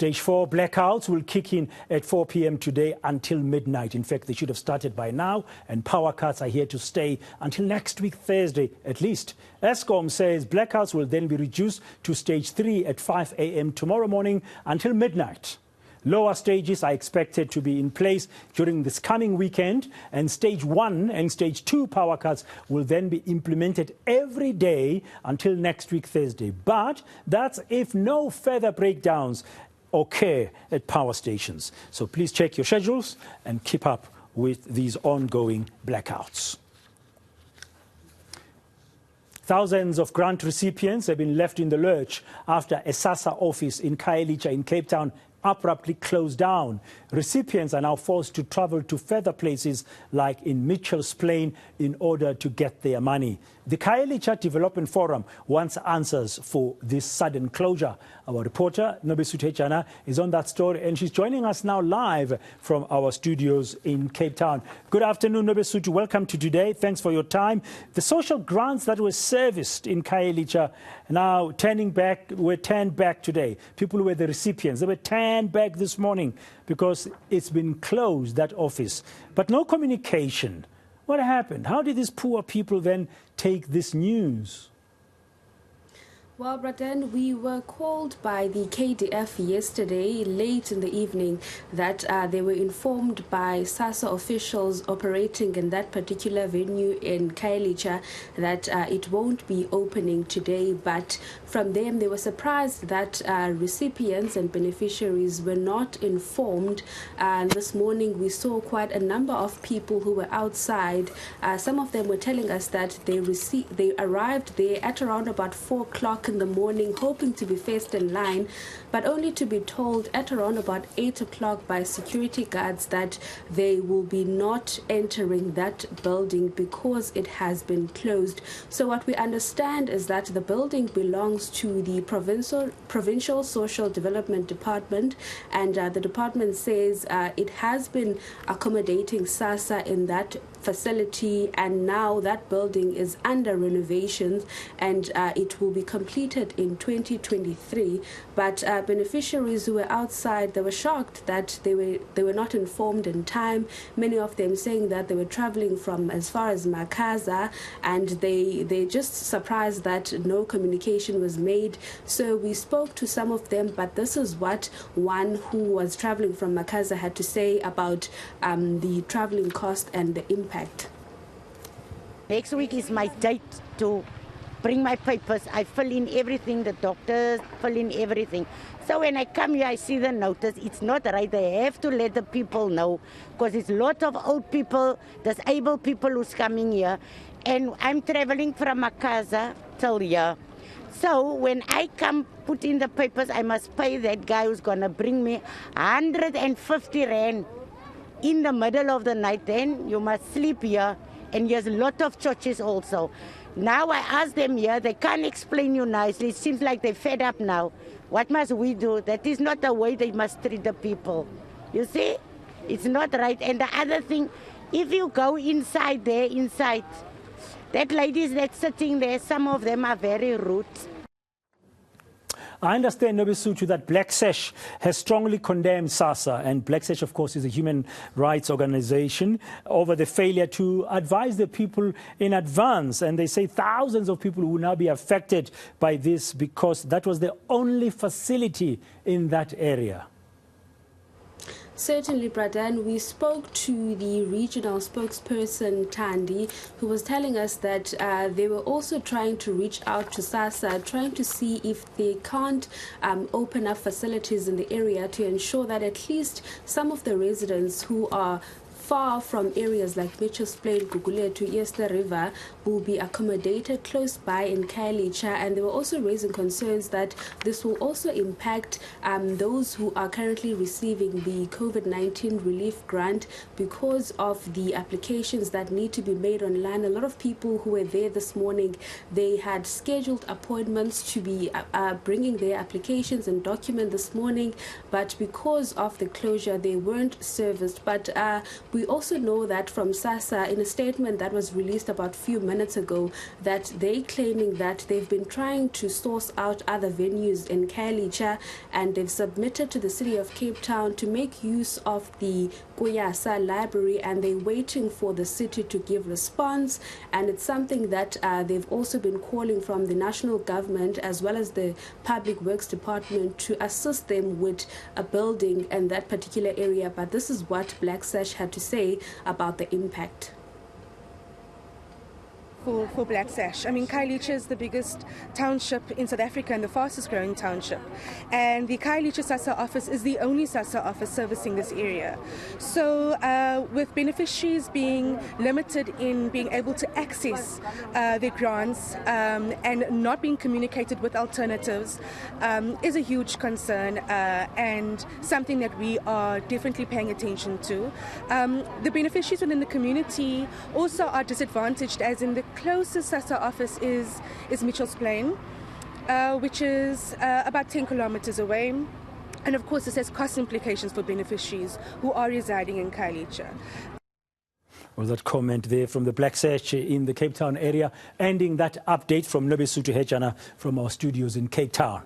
Stage 4 blackouts will kick in at 4 p.m. today until midnight. In fact, they should have started by now, and power cuts are here to stay until next week, Thursday at least. Eskom says blackouts will then be reduced to Stage 3 at 5 a.m. tomorrow morning until midnight. Lower stages are expected to be in place during this coming weekend, and Stage 1 and Stage 2 power cuts will then be implemented every day until next week, Thursday. But that's if no further breakdowns occur at power stations. So please check your schedules and keep up with these ongoing blackouts. Thousands of grant recipients have been left in the lurch after a Sassa office in Khayelitsha in Cape Town abruptly closed down. Recipients are now forced to travel to further places like in Mitchell's Plain in order to get their money. The Khayelitsha Development Forum wants answers for this sudden closure. Our reporter, Nobesuthu Hejana, is on that story, and she's joining us now live from our studios in Cape Town. Good afternoon, Nobesuthu. Welcome to today. Thanks for your time. The social grants that were serviced in Khayelitsha now were turned back today. People were the recipients. They were turned back this morning because it's been closed, that office. But no communication. What happened? How did these poor people then take this news? Well, Braden, we were called by the KDF yesterday, late in the evening, that they were informed by Sassa officials operating in that particular venue in Khayelitsha that it won't be opening today. But from them, they were surprised that recipients and beneficiaries were not informed. And this morning, we saw quite a number of people who were outside. Some of them were telling us that they arrived there at around about 4 o'clock in the morning, hoping to be first in line, but only to be told at around about 8 o'clock by security guards that they will be not entering that building because it has been closed. So what we understand is that the building belongs to the Provincial Social Development Department, and the department says it has been accommodating Sassa in that facility, and now that building is under renovations, and it will be completed in 2023. But beneficiaries who were outside, they were shocked that they were not informed in time. Many of them saying that they were traveling from as far as Makaza, and they just surprised that no communication was made. So we spoke to some of them, but this is what one who was traveling from Makaza had to say about the traveling cost and the impact. Next week is my date to bring my papers. I fill in everything, the doctors fill in everything. So when I come here, I see the notice. It's not right. They have to let the people know, because it's a lot of old people, disabled people who's coming here. And I'm traveling from Makaza till here. So when I come put in the papers, I must pay that guy who's going to bring me 150 rand in the middle of the night. Then you must sleep here. And there's a lot of churches also. Now I ask them here, they can't explain you nicely. It seems like they're fed up now. What must we do? That is not the way they must treat the people. You see? It's not right. And the other thing, if you go inside there, that ladies that's sitting there, some of them are very rude. I understand, Nobesuthu, that Black Sash has strongly condemned Sassa, and Black Sash, of course, is a human rights organization, over the failure to advise the people in advance. And they say thousands of people will now be affected by this because that was the only facility in that area. Certainly, Bradan. We spoke to the regional spokesperson, Tandi, who was telling us that they were also trying to reach out to Sassa, trying to see if they can't open up facilities in the area to ensure that at least some of the residents who are far from areas like Mitchell's Plain, Gugule to Easter River will be accommodated close by in Khayelitsha. And they were also raising concerns that this will also impact those who are currently receiving the COVID-19 relief grant because of the applications that need to be made online. A lot of people who were there this morning, they had scheduled appointments to be bringing their applications and documents this morning, but because of the closure, they weren't serviced. But we We also know that from Sassa, in a statement that was released about a few minutes ago, that they claiming that they've been trying to source out other venues in Khayelitsha, and they've submitted to the city of Cape Town to make use of the Kuyasa library, and they're waiting for the city to give response. And it's something that they've also been calling from the national government as well as the Public Works Department to assist them with a building in that particular area. But this is what Black Sash had to say about the impact. For Black Sash. I mean, Khayelitsha is the biggest township in South Africa and the fastest growing township. And the Khayelitsha Sassa office is the only Sassa office servicing this area. So with beneficiaries being limited in being able to access their grants and not being communicated with alternatives is a huge concern and something that we are definitely paying attention to. The beneficiaries within the community also are disadvantaged, as in the closest Sassa office is Mitchell's Plain, which is about 10 kilometers away. And of course, this has cost implications for beneficiaries who are residing in Khayelitsha. Well, that comment there from the Black Sash in the Cape Town area, ending that update from Nobesuthu Hejana from our studios in Cape Town.